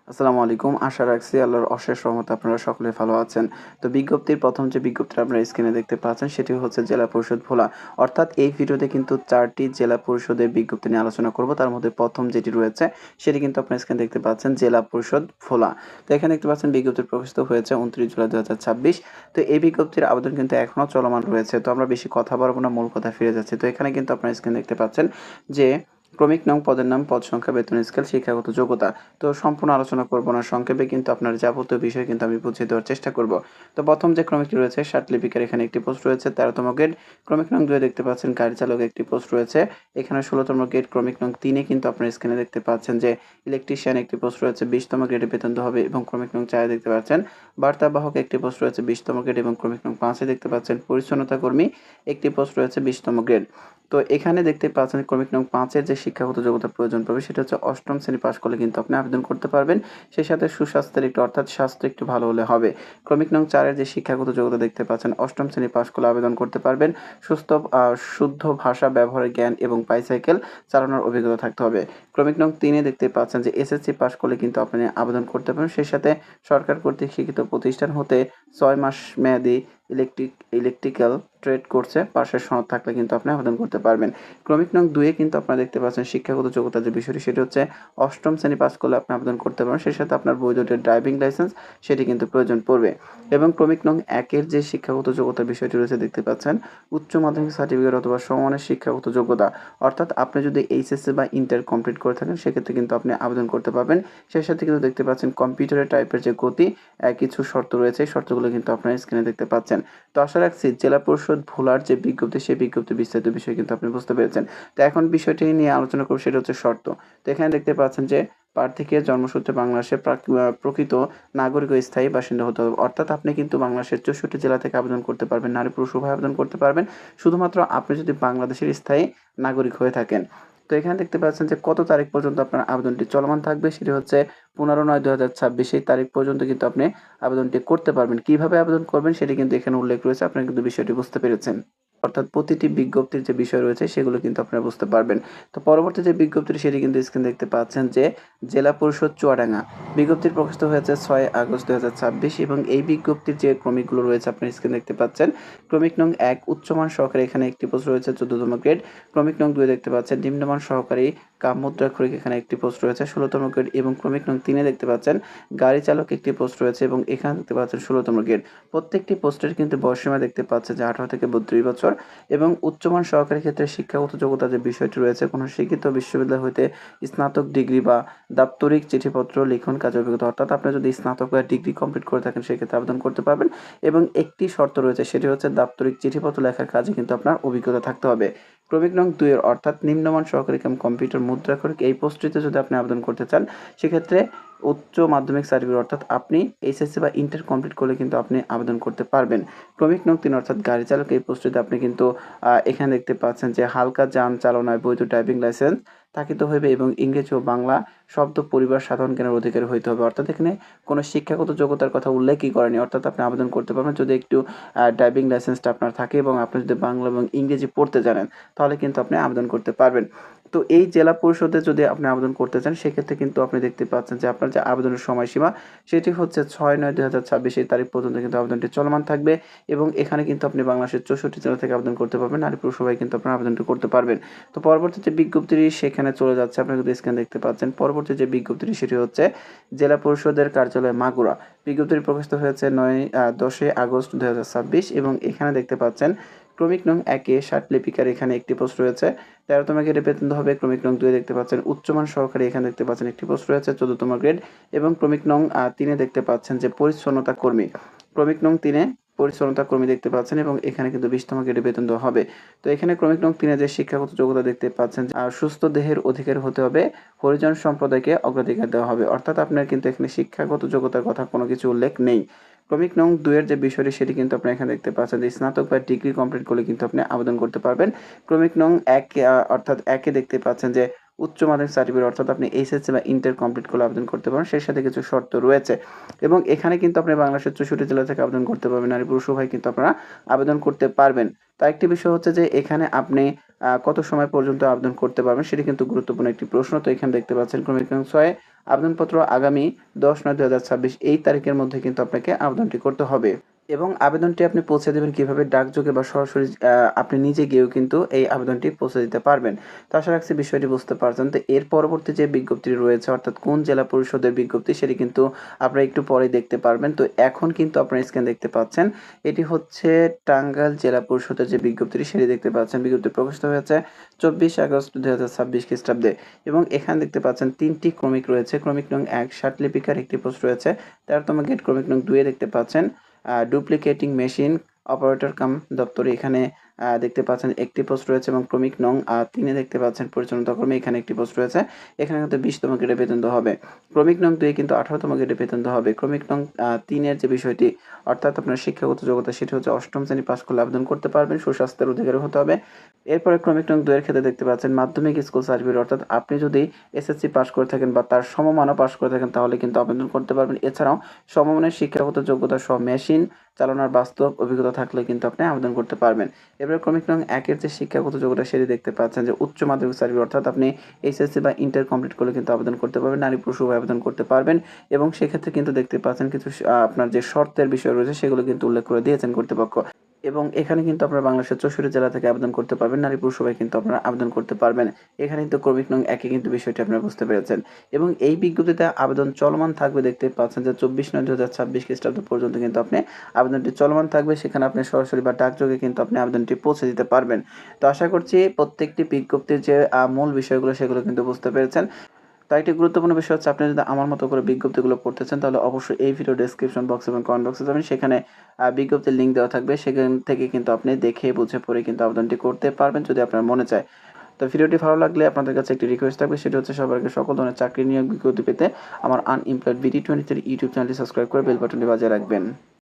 আসসালামু আলাইকুম। আশা রাখছি আল্লাহর অশেষ রহমতে আপনারা সকলে ভালো আছেন। তো বিজ্ঞপ্তির প্রথম যে বিজ্ঞপ্তিটা আপনারা স্ক্রিনে দেখতে পাচ্ছেন সেটি হচ্ছে জেলা পরিষদ ভোলা। অর্থাৎ এই ভিডিওতে কিন্তু ৪ টি জেলা পরিষদের বিজ্ঞপ্তি নিয়ে আলোচনা করব। তার মধ্যে প্রথম যেটি রয়েছে সেটি কিন্তু আপনারা স্ক্রিনে দেখতে পাচ্ছেন জেলা পরিষদ ভোলা। তো এখানে দেখতে পাচ্ছেন বিজ্ঞপ্তি প্রকাশিত হয়েছে ২৯ জুলাই ২০২৬। তো এই বিজ্ঞপ্তির আবেদন কিন্তু এখনো চলমান রয়েছে। তো আমরা বেশি কথা বাড়াবো না, মূল কথায় ফিরে যাচ্ছি। তো এখানে কিন্তু আপনারা স্ক্রিনে দেখতে পাচ্ছেন যে ক্রমিক নং, পদের নাম, পদ সংখ্যা, বেতন স্কেল, শিক্ষাগত যোগ্যতা। তো সম্পূর্ণ আলোচনা করব না, সংক্ষেপে কিন্তু আপনার যাবতীয় বিষয় কিন্তু আমি বুঝিয়ে দেওয়ার চেষ্টা করব। তো প্রথম যে ক্রমিকটি রয়েছে লিপিকার, এখানে একটি পোস্ট রয়েছে ১৩তম গ্রেড। ক্রমিক নং ২ দেখতে পাচ্ছেন গাড়ি চালক, একটি পোস্ট রয়েছে। এখানে ১৬তম গ্রেড। ক্রমিক নং ৩ কিন্তু আপনার স্ক্রিনে দেখতে পাচ্ছেন যে ইলেকট্রিশিয়ান, একটি পোস্ট রয়েছে ২০তম গ্রেডে বেতন দেওয়া হবে। এবং ক্রমিক নং ৪ দেখতে পাচ্ছেন বার্তাবাহক, একটি পোস্ট রয়েছে ২০তম গ্রেড। এবং ক্রমিক নং ৫ দেখতে পাচ্ছেন পরিচ্ছন্নতা কর্মী, একটি পোস্ট রয়েছে ২০তম গ্রেড। তো এখানে দেখতে পাচ্ছেন ক্রমিক নং ৫ এর যে শিক্ষাগত যোগ্যতা প্রয়োজন পড়বে সেটা হচ্ছে ৮ম শ্রেণী পাস করলে কিন্তু আপনি আবেদন করতে পারবেন। সেই সাথে সুস্বাস্থ্যের একটু, অর্থাৎ স্বাস্থ্য একটু ভালো হলে হবে। ক্রমিক নং ৪ এর যে শিক্ষাগত যোগ্যতা দেখতে পাচ্ছেন ৮ম শ্রেণী পাস করলে আবেদন করতে পারবেন। শুদ্ধ ভাষা ব্যবহারের জ্ঞান এবং বাইসাইকেল চালানোর অভিজ্ঞতা থাকতে হবে। ক্রমিক নং ৩ এ দেখতে পাচ্ছেন যে এসএসসি পাস করলে কিন্তু আপনি আবেদন করতে পারবেন। সেই সাথে সরকার কর্তৃক স্বীকৃত প্রতিষ্ঠান হতে ৬ মাস মেয়াদি ইলেকট্রিক্যাল ট্রেড কোর্সে পাশের সনদ থাকলে কিন্তু আপনি আবেদন করতে পারবেন। ক্রমিক নং ২ এ কিন্তু আপনারা দেখতে পাচ্ছেন শিক্ষাগত যোগ্যতার যে বিষয়টি সেটি হচ্ছে ৮ম শ্রেণী পাস করলে আপনি আবেদন করতে পারবেন। সেই সাথে আপনার বৈধ ড্রাইভিং লাইসেন্স সেটি কিন্তু প্রয়োজন পড়বে। এবং ক্রমিক নং ১ এর যে শিক্ষাগত যোগ্যতার বিষয়টি রয়েছে দেখতে পাচ্ছেন উচ্চ মাধ্যমিক সার্টিফিকেট অথবা সমমানের শিক্ষাগত যোগ্যতা। অর্থাৎ আপনি যদি এইচএসসি বা ইন্টার কমপ্লিট করে থাকেন সেক্ষেত্রে কিন্তু আপনি আবেদন করতে পারবেন। সেই সাথে কিন্তু দেখতে পাচ্ছেন কম্পিউটারে টাইপের যে গতি, কিছু শর্ত রয়েছে, এই শর্তগুলো কিন্তু আপনারা স্ক্রিনে দেখতে পাচ্ছেন। তো আশা রাখছি জেলা পরিষদ ভোলার যে বিজ্ঞপ্তি সেই বিজ্ঞপ্তির বিস্তারিত বিষয় কিন্তু আপনি বুঝতে পেরেছেন। তো এখন বিষয়টি নিয়ে আলোচনা করব, সেটা হচ্ছে শর্ত। তো এখানে দেখতে পাচ্ছেন যে প্রার্থীকে জন্মসূত্রে বাংলাদেশের প্রকৃত নাগরিক ও স্থায়ী বাসিন্দা হতে হবে। অর্থাৎ আপনি কিন্তু বাংলাদেশের ৬৪ জেলা থেকে আবেদন করতে পারবেন, নারী পুরুষ উভয় আবেদন করতে পারবেন, শুধুমাত্র আপনি যদি বাংলাদেশের স্থায়ী নাগরিক হয়ে থাকেন। তো এখানে দেখতে পাচ্ছেন যে কত তারিখ পর্যন্ত আপনার আবেদনটি চলমান থাকবে সেটি হচ্ছে ১৫/৯/২০২৬। এই তারিখ পর্যন্ত কিন্তু আপনি আবেদনটি করতে পারবেন। কিভাবে আবেদন করবেন সেটি কিন্তু এখানে উল্লেখ রয়েছে। আপনারা কিন্তু বিষয়টি বুঝতে পেরেছেন। অর্থাৎ প্রতিটি বিজ্ঞপ্তির যে বিষয় রয়েছে সেগুলো কিন্তু আপনারা বুঝতে পারবেন। তো পরবর্তী যে বিজ্ঞপ্তিটি সেটি কিন্তু স্ক্রিনে দেখতে পাচ্ছেন যে জেলা পরিষদ চুয়াডাঙ্গা। বিজ্ঞপ্তি প্রকাশিত হয়েছে ৬ আগস্ট ২০২৬ এবং এই বিজ্ঞপ্তির যে ক্রমিকগুলো রয়েছে আপনারা স্ক্রিনে দেখতে পাচ্ছেন। ক্রমিক নং ১ উচ্চমান সহকারী, এখানে একটি পোস্ট রয়েছে ১৪তম গ্রেড। ক্রমিক নং ২ দেখতে পাচ্ছেন নিম্নমান সহকারী কাম মুদ্রাক্ষরিক, এখানে একটি পোস্ট রয়েছে ১৬তম গ্রেড। এবং ক্রমিক নং ৩ দেখতে পাচ্ছেন গাড়ি চালক, একটি পোস্ট রয়েছে এবং এখানে দেখতে পাচ্ছেন ১৬তম গ্রেড। প্রত্যেকটি পোস্টের কিন্তু বয়সসীমা দেখতে পাচ্ছেন যে ১৮ থেকে ৩২ বছর। এবং উচ্চমান সহকারী ক্ষেত্রে শিক্ষাগত যোগ্যতার যে বিষয়টি রয়েছে কোনো শিক্ষিত বিশ্ববিদ্যালয় হইতে স্নাতক ডিগ্রি বা দাপ্তরিক চিঠিপত্র লিখন কাজের অভিজ্ঞতা। অর্থাৎ আপনি যদি স্নাতক বা ডিগ্রি কমপ্লিট করে থাকেন সেক্ষেত্রে আবেদন করতে পারবেন। এবং একটি শর্ত রয়েছে সেটি হচ্ছে দাপ্তরিক চিঠিপত্র লেখার কাজে কিন্তু আপনার অভিজ্ঞতা থাকতে হবে। ক্রমিক নং ২ এর অর্থাৎ নিম্নমান সহকারী কাম কম্পিউটার মুদ্রাক্ষরিক এই পোস্টটিতে যদি আপনি আবেদন করতে চান সেক্ষেত্রে উচ্চ মাধ্যমিক সার্টিফিকেট, অর্থাৎ আপনি এইচএসসি বা ইন্টার কমপ্লিট করলে কিন্তু আপনি আবেদন করতে পারবেন। ক্রমিক নং ৩ অর্থাৎ গাড়ি চালক এই পোস্টটিতে আপনি কিন্তু এখানে দেখতে পাচ্ছেন যে হালকা যান চালনায় বৈধ ড্রাইভিং লাইসেন্স থাকিতে হইবে এবং ইংরেজি ও বাংলা শব্দ পরিবার সাধারণ জ্ঞানের অধিকারী হইতে হবে। অর্থাৎ এখানে কোনো শিক্ষাগত যোগ্যতার কথা উল্লেখই করেনি। অর্থাৎ আপনি আবেদন করতে পারবেন যদি একটু ড্রাইভিং লাইসেন্সটা আপনার থাকে এবং আপনি যদি বাংলা এবং ইংরেজি পড়তে জানেন তাহলে কিন্তু আপনি আবেদন করতে পারবেন। তো এই জেলা পরিষদে যদি আপনি আবেদন করতে চান সেক্ষেত্রে কিন্তু আপনি দেখতে পাচ্ছেন যে আপনার যে আবেদনের সময়সীমা সেটি হচ্ছে ৬/৯/২০২৬ এই তারিখ পর্যন্ত কিন্তু আবেদনটি চলমান থাকবে। এবং এখানে কিন্তু আপনি বাংলাদেশের ৬৪ জেলা থেকে আবেদন করতে পারবেন, নারী পুরুষ উভয় কিন্তু আপনারা আবেদনটি করতে পারবেন। তো পরবর্তী যে বিজ্ঞপ্তিটি সেখানে চলে যাচ্ছে, আপনারা কিন্তু স্ক্রিনে দেখতে পাচ্ছেন। পরবর্তী যে বিজ্ঞপ্তিটি সেটি হচ্ছে জেলা পরিষদের কার্যালয় মাগুরা। বিজ্ঞপ্তিটি প্রকাশিত হয়েছে ১০ আগস্ট ২০২৬ এবং এখানে দেখতে পাচ্ছেন ক্রমিক নং ১ এ লিপিকার, এখানে একটি পোস্ট রয়েছে ১৩তম গ্রেডে বেতন হবে। ক্রমিক নং ২ দেখতে পাচ্ছেন উচ্চমান সহকারী, এখানে দেখতে পাচ্ছেন একটি পোস্ট রয়েছে ১৪তম গ্রেড। এবং ক্রমিক নং ৩ দেখতে পাচ্ছেন যে পরিচ্ছন্নতা কর্মী। ক্রমিক নং ৩ পরিচ্ছন্নতা কর্মী দেখতে পাচ্ছেন এবং এখানে কিন্তু ২০তম গ্রেডে বেতন দেওয়া হবে। তো এখানে ক্রমিক নং ৩ যে শিক্ষাগত যোগ্যতা দেখতে পাচ্ছেন সুস্থ দেহের অধিকারী হতে হবে, হরিজন সম্প্রদায়কে অগ্রাধিকার দেওয়া হবে। অর্থাৎ আপনার কিন্তু এখানে শিক্ষাগত যোগ্যতার কথা কোনো কিছু উল্লেখ নেই। ক্রমিক নং ২ এর যে বিষয়টি সেটি কিন্তু আপনি এখানে দেখতে পাচ্ছেন যে স্নাতক বা ডিগ্রি কমপ্লিট করলে কিন্তু আপনি আবেদন করতে পারবেন। ক্রমিক নং ১ অর্থাৎ ১ এ দেখতে পাচ্ছেন যে উচ্চ মাধ্যমিক সার্টিফিকেট অর্থাৎ আপনি এইচএসসি বা ইন্টার কমপ্লিট করলে আবেদন করতে পারেন। সেই সাথে কিছু শর্ত রয়েছে এবং এখানে কিন্তু আপনি বাংলাদেশের 64 জেলা থেকে আবেদন করতে পারবেন। নারী পুরুষ উভয় কিন্তু আপনারা আবেদন করতে পারবেন। তো আরেকটি বিষয় হচ্ছে যে এখানে আপনি কত সময় পর্যন্ত আবেদন করতে পারবেন সেটি কিন্তু গুরুত্বপূর্ণ একটি প্রশ্ন। তো এখানে দেখতে পাচ্ছেন ক্রমিক নং 6 আবেদনপত্র আগামী 10/9/2026 এই তারিখের মধ্যে কিন্তু আপনাকে আবেদনটি করতে হবে এবং আবেদনটি আপনি পৌঁছে দেবেন কিভাবে? ডাকযোগে বা সরাসরি আপনি নিজে গিয়েও কিন্তু এই আবেদনটি পৌঁছে দিতে পারবেন। তো আশা রাখছি বিষয়টি বুঝতে পারছেন। তো এর পরবর্তী যে বিজ্ঞপ্তি রয়েছে অর্থাৎ কোন জেলা পরিষদের বিজ্ঞপ্তি সেটি কিন্তু আপনারা একটু পরেই দেখতে পারবেন। তো এখন কিন্তু আপনারা স্ক্রিনে দেখতে পাচ্ছেন এটি হচ্ছে টাঙ্গাইল জেলা পরিষদের যে বিজ্ঞপ্তিটি সেটি দেখতে পাচ্ছেন। বিজ্ঞপ্তি প্রকাশিত হয়েছে 24 আগস্ট 2026 খ্রিস্টাব্দে এবং এখানে দেখতে পাচ্ছেন 3টি ক্রমিক রয়েছে। ক্রমিক নং 1 ষাটলিপিকার একটি পোস্ট রয়েছে। 13তম গ্রেড। ক্রমিক নং 2 এ দেখতে পাচ্ছেন ডুপ্লিকেটিং মেশিন অপারেটর কাম দপ্তরে এখানে দেখতে পাচ্ছেন একটি পোস্ট রয়েছে এবং ক্রমিক নং 3 এ দেখতে পাচ্ছেন পরিচালনা কর্মী এখানে একটি পোস্ট রয়েছে। এখানে কিন্তু 20তম গ্রেডে বেতন দেওয়া হবে। ক্রমিক নং 2 এ কিন্তু 18তম গ্রেডে বেতন দেওয়া হবে। ক্রমিক নং 3 এর যে বিষয়টি অর্থাৎ আপনার শিক্ষাগত যোগ্যতা সেটি হচ্ছে 8ম শ্রেণী পাস করলে আবেদন করতে পারবেন। সুস্বাস্থ্যের অধিকারী হতে হবে। এরপরে ক্রমিক নং 2 এর ক্ষেত্রে দেখতে পাচ্ছেন মাধ্যমিক স্কুল সার্টিফিকেট অর্থাৎ আপনি যদি এসএসসি পাস করে থাকেন বা তার সমমানও পাস করে থাকেন তাহলে কিন্তু আবেদন করতে পারবেন। এছাড়াও সমমানের শিক্ষাগত যোগ্যতা সহ মেশিন চালানোর বাস্তব অভিজ্ঞতা থাকলে কিন্তু আপনি আবেদন করতে পারবেন। এবারে ক্রমিক নং 1 এর যে শিক্ষাগত যোগ্যতা সেটি দেখতে পাচ্ছেন যে উচ্চ মাধ্যমিক সার্টিফিকেট অর্থাৎ আপনি এইচএসসি বা ইন্টার কমপ্লিট করলে কিন্তু আবেদন করতে পারবেন। নারী পুরুষ উভয় আবেদন করতে পারবেন এবং সেক্ষেত্রে কিন্তু দেখতে পাচ্ছেন কিছু আপনার যে শর্তের বিষয় রয়েছে সেগুলো কিন্তু উল্লেখ করে দিয়েছেন কর্তৃপক্ষ এবং এখানে কিন্তু আপনারা বাংলাদেশের 64 জেলা থেকে আবেদন করতে পারবেন। নারী পুরুষ উভয় কিন্তু আপনারা আবেদন করতে পারবেন। এখানে কিন্তু ক্রমিক নং 1 এ কিন্তু বিষয়টি আপনারা বুঝতে পেরেছেন এবং এই বিজ্ঞপ্তিতে আবেদন চলমান থাকবে দেখতে পাচ্ছেন যে 24/9/2026 খ্রিস্টাব্দ পর্যন্ত কিন্তু আপনি আবেদনটি চলমান থাকবে। সেখানে আপনি সরাসরি বা ডাকযোগে কিন্তু আপনি আবেদনটি পৌঁছে দিতে পারবেন। তো আশা করছি প্রত্যেকটি বিজ্ঞপ্তির যে মূল বিষয়গুলো সেগুলো কিন্তু বুঝতে পেরেছেন। তাই একটি গুরুত্বপূর্ণ বিষয় হচ্ছে আপনি যদি আমার মতো করে বিজ্ঞপ্তিগুলো পড়তে চান তাহলে অবশ্যই এই ভিডিও ডেসক্রিপশন বক্স এবং কমেন্ট বক্সে যাবেন। সেখানে বিজ্ঞপ্তির লিঙ্ক দেওয়া থাকবে। সেখান থেকে কিন্তু আপনি দেখে বুঝে পড়ে কিন্তু আবেদনটি করতে পারবেন যদি আপনার মনে চায়। তো ভিডিওটি ভালো লাগলে আপনাদের কাছে একটি রিকোয়েস্ট থাকবে সেটি হচ্ছে সবার আগে সকল ধরনের চাকরি নিয়োগ বিজ্ঞপ্তি পেতে আমার আনএমপ্লয়েড বিডি 23 ইউটিউব চ্যানেলটি সাবস্ক্রাইব করে বেল বাটনটি বাজিয়ে রাখবেন।